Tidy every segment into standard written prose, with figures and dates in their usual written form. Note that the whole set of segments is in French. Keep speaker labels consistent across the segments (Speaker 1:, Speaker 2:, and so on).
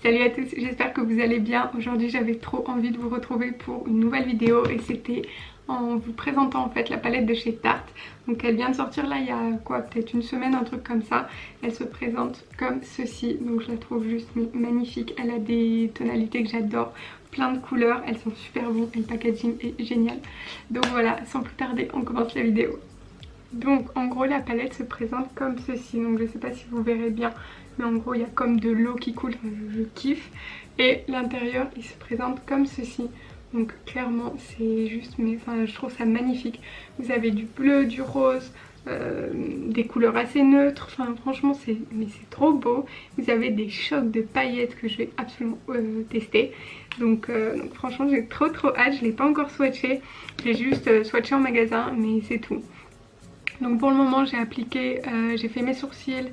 Speaker 1: Salut à tous, j'espère que vous allez bien. Aujourd'hui j'avais trop envie de vous retrouver pour une nouvelle vidéo et c'était en vous présentant en fait la palette de chez Tarte. Donc elle vient de sortir là il y a quoi, peut-être une semaine, un truc comme ça. Elle se présente comme ceci, donc je la trouve juste magnifique. Elle a des tonalités que j'adore, plein de couleurs, elles sont super bonnes et le packaging est génial. Donc voilà, sans plus tarder, on commence la vidéo. Donc en gros la palette se présente comme ceci, donc je sais pas si vous verrez bien, mais en gros il y a comme de l'eau qui coule, enfin, je kiffe. Et l'intérieur il se présente comme ceci, donc clairement c'est juste, mais enfin je trouve ça magnifique. Vous avez du bleu, du rose, des couleurs assez neutres, enfin franchement c'est trop beau. Vous avez des chocs de paillettes que je vais absolument tester. Donc franchement j'ai trop hâte, je l'ai pas encore swatché, j'ai juste swatché en magasin mais c'est tout. Donc pour le moment j'ai appliqué, j'ai fait mes sourcils,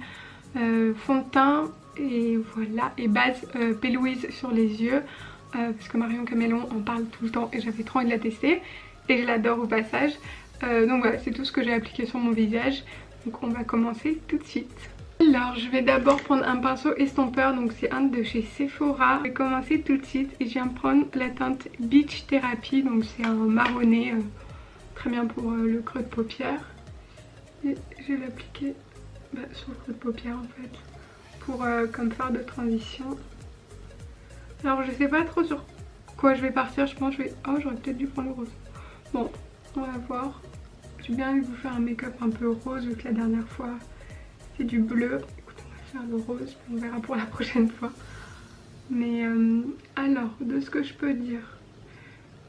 Speaker 1: fond de teint et voilà, et base P. Louise sur les yeux, parce que Marion Camelon en parle tout le temps et j'avais trop envie de la tester et je l'adore au passage. Donc voilà, c'est tout ce que j'ai appliqué sur mon visage, donc on va commencer tout de suite. Alors je vais d'abord prendre un pinceau estompeur, donc c'est un de chez Sephora. Je vais commencer tout de suite et je viens prendre la teinte Beach Therapy, donc c'est un marronné, très bien pour le creux de paupière. Et je vais l'appliquer sur le creux de paupière en fait, pour comme phare de transition. Alors je sais pas trop sur quoi je vais partir, je pense que je vais... Oh, j'aurais peut-être dû prendre le rose. Bon, on va voir. J'ai bien envie de vous faire un make-up un peu rose vu que la dernière fois c'est du bleu. Écoute, on va faire le rose, on verra pour la prochaine fois. Mais alors, de ce que je peux dire,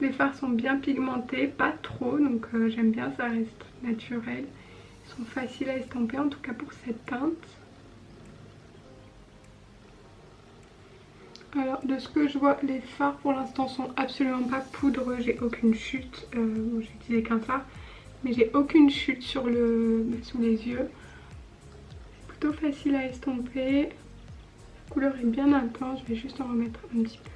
Speaker 1: les fards sont bien pigmentés, pas trop, donc j'aime bien, ça reste naturel. Ils sont faciles à estomper, en tout cas pour cette teinte. Alors de ce que je vois, les fards pour l'instant sont absolument pas poudreux, j'ai aucune chute. Bon, j'ai utilisé qu'un fard, mais j'ai aucune chute sur sous les yeux. C'est plutôt facile à estomper. La couleur est bien intense, je vais juste en remettre un petit peu.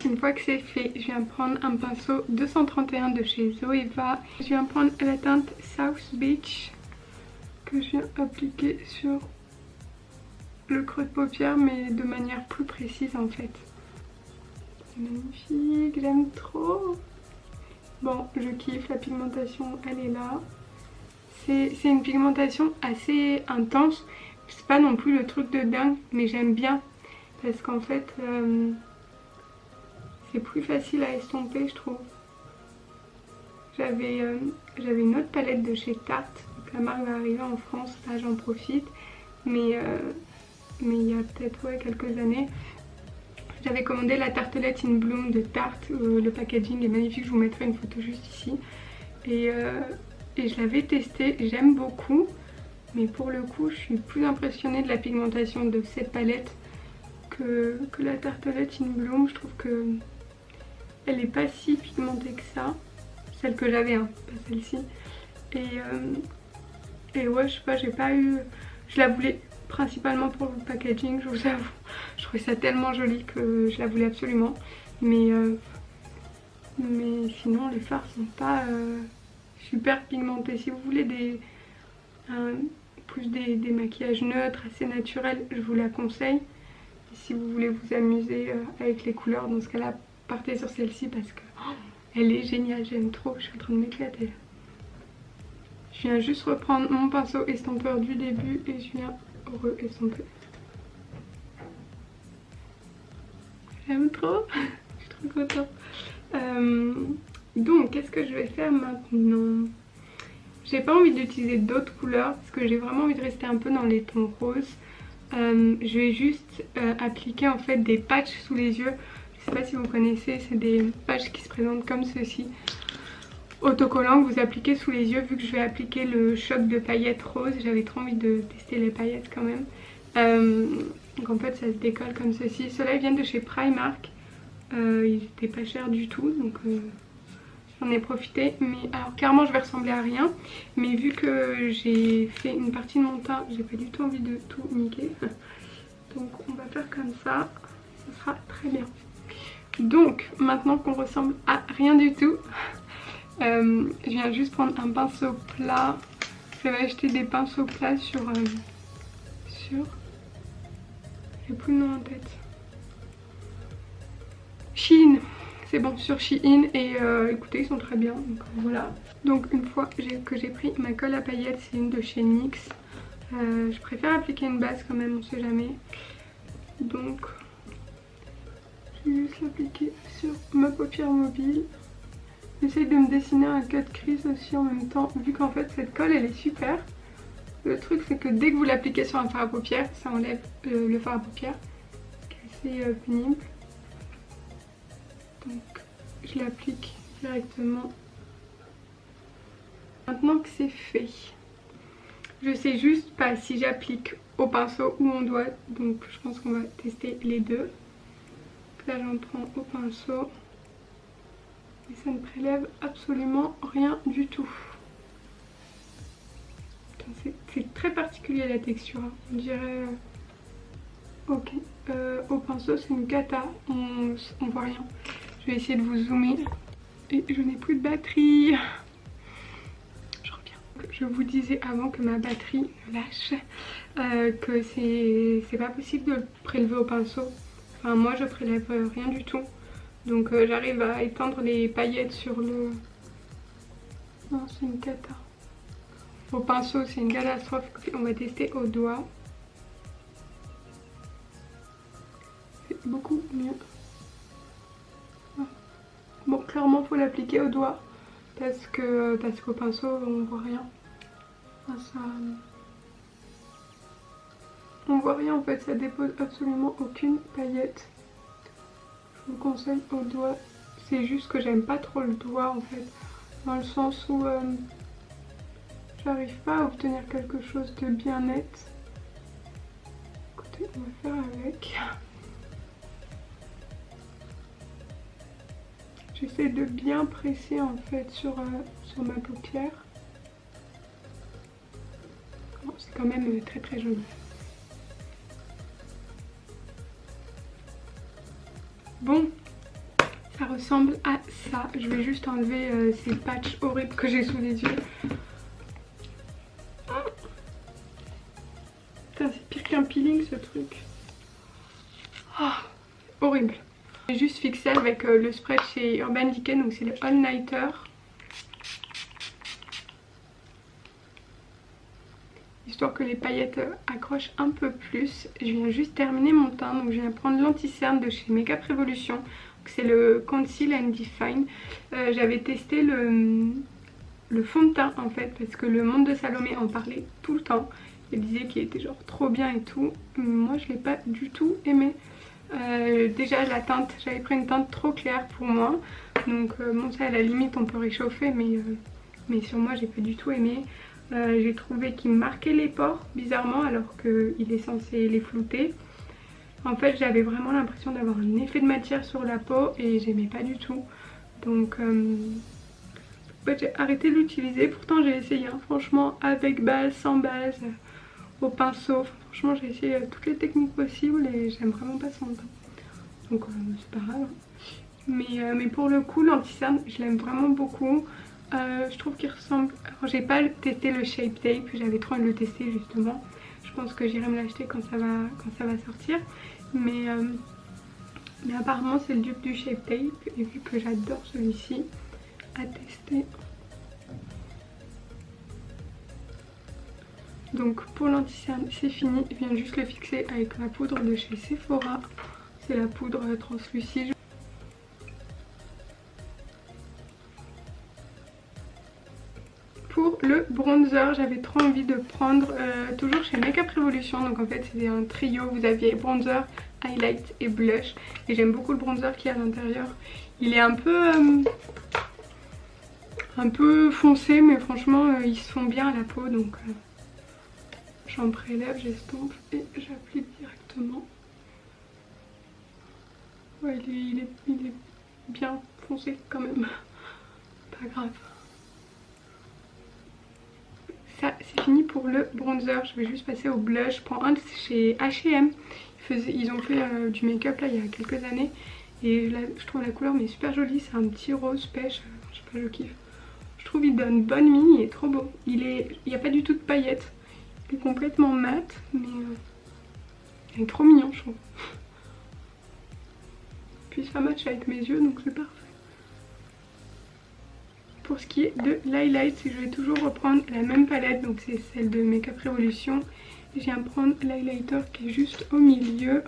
Speaker 1: Une fois que c'est fait, je viens prendre un pinceau 231 de chez Zoeva. Je viens prendre la teinte South Beach que je viens appliquer sur le creux de paupière, mais de manière plus précise en fait. C'est magnifique, j'aime trop. Bon, je kiffe, la pigmentation elle est là. C'est une pigmentation assez intense. C'est pas non plus le truc de dingue, mais j'aime bien parce qu'en fait... c'est plus facile à estomper je trouve. J'avais une autre palette de chez Tarte, donc la marque va arriver en France, là j'en profite. Mais il y a peut-être quelques années, j'avais commandé la tartelette in bloom de Tarte. Le packaging est magnifique, je vous mettrai une photo juste ici. Et je l'avais testé, j'aime beaucoup. Mais pour le coup je suis plus impressionnée de la pigmentation de cette palette que la tartelette in bloom. Je trouve que elle est pas si pigmentée que ça, celle que j'avais, hein, pas celle-ci. Et ouais, je sais pas, j'ai pas eu... Je la voulais principalement pour le packaging, je vous avoue. Je trouvais ça tellement joli que je la voulais absolument. Mais sinon, les fards sont pas super pigmentés. Si vous voulez plus des maquillages neutres, assez naturels, je vous la conseille. Et si vous voulez vous amuser avec les couleurs, dans ce cas-là, partez sur celle-ci parce que elle est géniale, j'aime trop, je suis en train de m'éclater. Je viens juste reprendre mon pinceau estompeur du début et je viens re-estomper. J'aime trop, je suis trop contente. Donc qu'est-ce que je vais faire maintenant? J'ai pas envie d'utiliser d'autres couleurs parce que j'ai vraiment envie de rester un peu dans les tons roses. Je vais juste appliquer en fait des patchs sous les yeux. Je sais pas si vous connaissez, c'est des patchs qui se présentent comme ceci, autocollants, que vous appliquez sous les yeux. Vu que je vais appliquer le choc de paillettes rose, j'avais trop envie de tester les paillettes quand même. Donc en fait ça se décolle comme ceci. Ceux-là ils viennent de chez Primark, ils étaient pas chers du tout, donc j'en ai profité. Mais alors clairement je vais ressembler à rien, mais vu que j'ai fait une partie de mon teint, j'ai pas du tout envie de tout niquer. Donc on va faire comme ça, ça sera très bien. Donc maintenant qu'on ressemble à rien du tout, je viens juste prendre un pinceau plat. J'avais acheté des pinceaux plats sur J'ai plus le nom en tête. Shein, c'est bon, sur Shein, et écoutez, ils sont très bien, donc voilà. Donc une fois que j'ai pris ma colle à paillettes, c'est une de chez NYX. Je préfère appliquer une base quand même, on sait jamais. Donc je vais juste l'appliquer sur ma paupière mobile. J'essaye de me dessiner un cut crease aussi en même temps, vu qu'en fait cette colle elle est super. Le truc c'est que dès que vous l'appliquez sur un fard à paupières, ça enlève le fard à paupières, qui est assez pénible. Donc je l'applique directement. Maintenant que c'est fait, je sais juste pas si j'applique au pinceau ou au doigt, donc je pense qu'on va tester les deux. Là j'en prends au pinceau et ça ne prélève absolument rien du tout. C'est très particulier la texture, hein. On dirait... Ok, au pinceau c'est une cata, on voit rien. Je vais essayer de vous zoomer et je n'ai plus de batterie. Je reviens. Je vous disais avant que ma batterie me lâche, que c'est pas possible de le prélever au pinceau. Enfin moi je prélève rien du tout. Donc j'arrive à étendre les paillettes sur le... Non, c'est une cata. Au pinceau c'est une catastrophe. On va tester au doigt. C'est beaucoup mieux. Bon, clairement faut l'appliquer au doigt parce qu'au pinceau on voit rien. Ça... On voit rien en fait, ça dépose absolument aucune paillette. Je vous conseille au doigt. C'est juste que j'aime pas trop le doigt en fait, dans le sens où j'arrive pas à obtenir quelque chose de bien net. Écoutez, on va faire avec. J'essaie de bien presser en fait sur ma paupière. Bon, c'est quand même très très joli. Bon, ça ressemble à ça. Je vais juste enlever ces patchs horribles que j'ai sous les yeux. Putain, c'est pire qu'un peeling ce truc. Oh, horrible. J'ai juste fixé avec le spray de chez Urban Decay, donc c'est le All Nighter. Histoire que les paillettes accrochent un peu plus. Je viens juste terminer mon teint, donc je viens prendre l'anti-cerne de chez Makeup Revolution. C'est le Conceal and Define. J'avais testé le fond de teint en fait, parce que le Monde de Salomé en parlait tout le temps. Il disait qu'il était genre trop bien et tout. Moi je l'ai pas du tout aimé. Déjà la teinte, j'avais pris une teinte trop claire pour moi, donc bon ça à la limite on peut réchauffer, mais sur moi j'ai pas du tout aimé. J'ai trouvé qu'il marquait les pores bizarrement alors qu'il est censé les flouter. En fait j'avais vraiment l'impression d'avoir un effet de matière sur la peau et j'aimais pas du tout, donc j'ai arrêté de l'utiliser. Pourtant j'ai essayé hein, franchement, avec base, sans base, au pinceau, franchement j'ai essayé toutes les techniques possibles et j'aime vraiment pas son teint, donc c'est pas grave. Mais pour le coup l'anti-cerne je l'aime vraiment beaucoup. Je trouve qu'il ressemble... Alors j'ai pas testé le Shape Tape, j'avais trop envie de le tester justement. Je pense que j'irai me l'acheter quand ça va sortir. Mais apparemment c'est le dupe du Shape Tape et vu que j'adore celui-ci, à tester. Donc pour l'anti-cerne c'est fini, je viens juste le fixer avec ma poudre de chez Sephora. C'est la poudre translucide. Pour le bronzer, j'avais trop envie de prendre toujours chez Makeup Revolution. Donc en fait c'était un trio, vous aviez bronzer, highlight et blush. Et j'aime beaucoup le bronzer qui est à l'intérieur. Il est un peu foncé, mais franchement ils se font bien à la peau. Donc j'en prélève, j'estompe et j'applique directement. Ouais, il est bien foncé quand même. Pas grave. Ça c'est fini pour le bronzer. Je vais juste passer au blush. Je prends un de chez H&M. Ils ont fait du make-up là il y a quelques années. Et là je trouve la couleur mais super jolie. C'est un petit rose pêche. Je sais pas, je kiffe. Je trouve il donne bonne mine, il est trop beau. Il n'y a pas du tout de paillettes. Il est complètement mat, mais Il est trop mignon, je trouve. Puis ça match avec mes yeux, donc c'est parfait. Pour ce qui est de l'highlight, je vais toujours reprendre la même palette, donc c'est celle de Makeup Revolution. Je viens prendre l'highlighter qui est juste au milieu.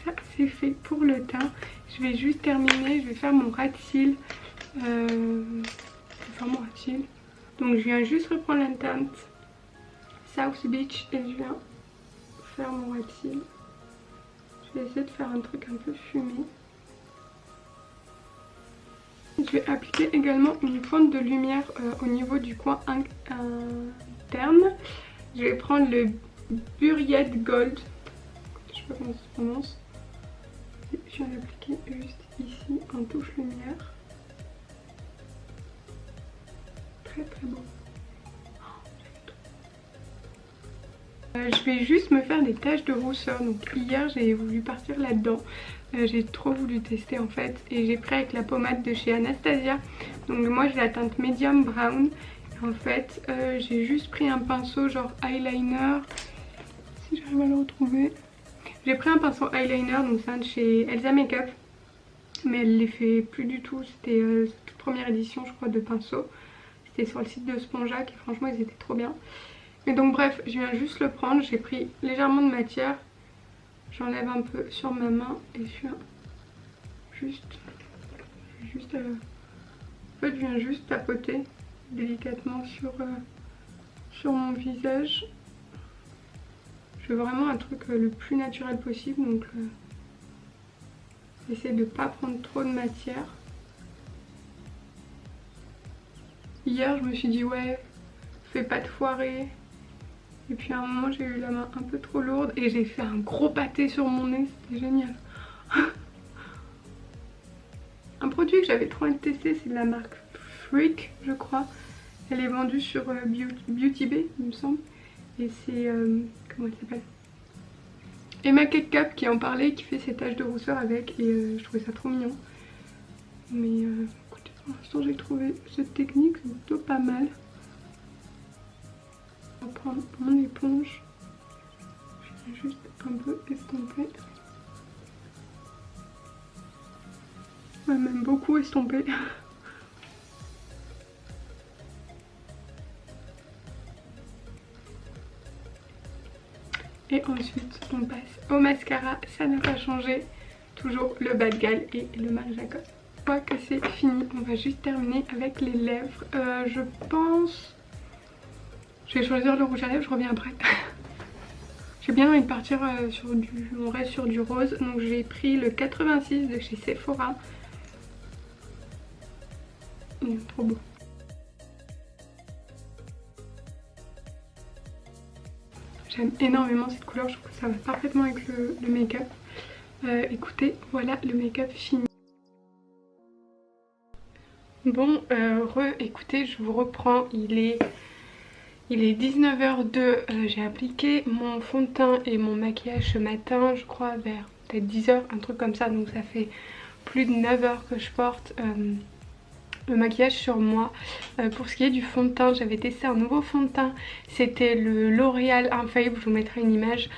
Speaker 1: Ça c'est fait pour le teint. Je vais juste terminer, je vais faire mon ras de cils. Donc je viens juste reprendre la teinte South Beach et je viens faire mon ras de cils. Je vais essayer de faire un truc un peu fumé. Je vais appliquer également une pointe de lumière au niveau du coin interne. Je vais prendre le Buried Gold. Je sais pas comment ça se prononce. Je viens l'appliquer juste ici en touche lumière. Très très beau. Je vais juste me faire des taches de rousseur. Donc hier j'ai voulu partir là-dedans. J'ai trop voulu tester en fait. Et j'ai pris avec la pommade de chez Anastasia. Donc moi j'ai la teinte medium brown. Et en fait j'ai juste pris un pinceau genre eyeliner. Si j'arrive à le retrouver. J'ai pris un pinceau eyeliner, donc c'est un de chez Elsa Makeup. Mais elle les fait plus du tout. C'était sa toute première édition je crois de pinceau. C'était sur le site de Spongeac et franchement ils étaient trop bien. Et donc bref, je viens juste le prendre, j'ai pris légèrement de matière, j'enlève un peu sur ma main et je viens juste en fait je viens juste tapoter délicatement sur mon visage. Je veux vraiment un truc le plus naturel possible, donc j'essaie de ne pas prendre trop de matière. Hier je me suis dit ouais, fais pas de foirer. Et puis à un moment j'ai eu la main un peu trop lourde et j'ai fait un gros pâté sur mon nez, c'était génial. Un produit que j'avais trop envie de tester, c'est de la marque Freak je crois. Elle est vendue sur Beauty Bay il me semble. Et c'est, comment elle s'appelle, Emma Cake Cap qui en parlait, qui fait ses taches de rousseur avec. Et je trouvais ça trop mignon. Mais écoutez, pour l'instant j'ai trouvé cette technique, c'est plutôt pas mal. Je vais prendre mon éponge, je vais juste un peu estomper. Ouais, même beaucoup estomper. Et ensuite on passe au mascara, ça n'a pas changé, toujours le Bad Gal et le Marc Jacob. Une fois que c'est fini, on va juste terminer avec les lèvres. Je pense... Je vais choisir le rouge à lèvres, je reviens après. J'ai bien envie de partir sur du... On reste sur du rose, donc j'ai pris le 86 de chez Sephora. Il est trop beau. J'aime énormément cette couleur, je trouve que ça va parfaitement avec le make-up. Écoutez, voilà le make-up fini. Bon, écoutez, je vous reprends, il est 19h02, j'ai appliqué mon fond de teint et mon maquillage ce matin, je crois vers peut-être 10h, un truc comme ça, donc ça fait plus de 9 heures que je porte le maquillage sur moi. Pour ce qui est du fond de teint, j'avais testé un nouveau fond de teint, c'était le L'Oréal Infallible, je vous mettrai une image.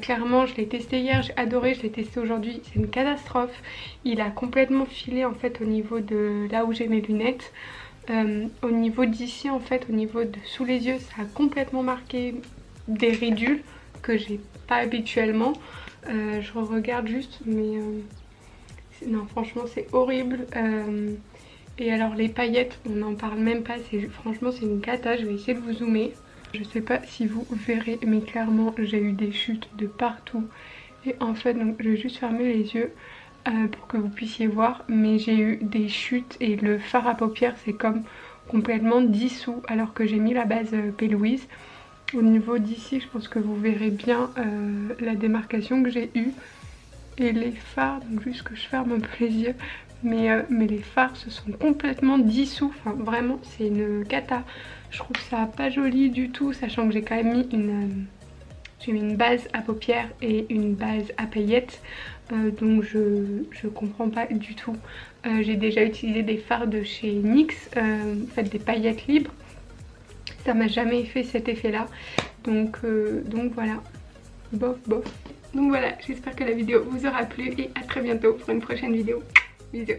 Speaker 1: Clairement je l'ai testé hier, j'ai adoré, je l'ai testé aujourd'hui, c'est une catastrophe. Il a complètement filé en fait au niveau de là où j'ai mes lunettes. Au niveau d'ici en fait, au niveau de sous les yeux, ça a complètement marqué des ridules que j'ai pas habituellement. Je regarde juste mais non franchement c'est horrible. Et alors les paillettes on n'en parle même pas, franchement c'est une cata, je vais essayer de vous zoomer. Je sais pas si vous verrez mais clairement j'ai eu des chutes de partout. Et en fait donc je vais juste fermer les yeux pour que vous puissiez voir. Mais j'ai eu des chutes et le fard à paupières c'est comme complètement dissous alors que j'ai mis la base P. Louise. Au niveau d'ici je pense que vous verrez bien la démarcation que j'ai eue. Et les fards, donc juste que je ferme un peu les yeux. Mais les fards se sont complètement dissous, enfin vraiment c'est une cata. Je trouve ça pas joli du tout, sachant que j'ai quand même mis j'ai mis une base à paupières et une base à paillettes. donc je comprends pas du tout. J'ai déjà utilisé des fards de chez NYX, en fait des paillettes libres, ça m'a jamais fait cet effet là, donc voilà, bof bof. Donc voilà, j'espère que la vidéo vous aura plu et à très bientôt pour une prochaine vidéo. Bisous.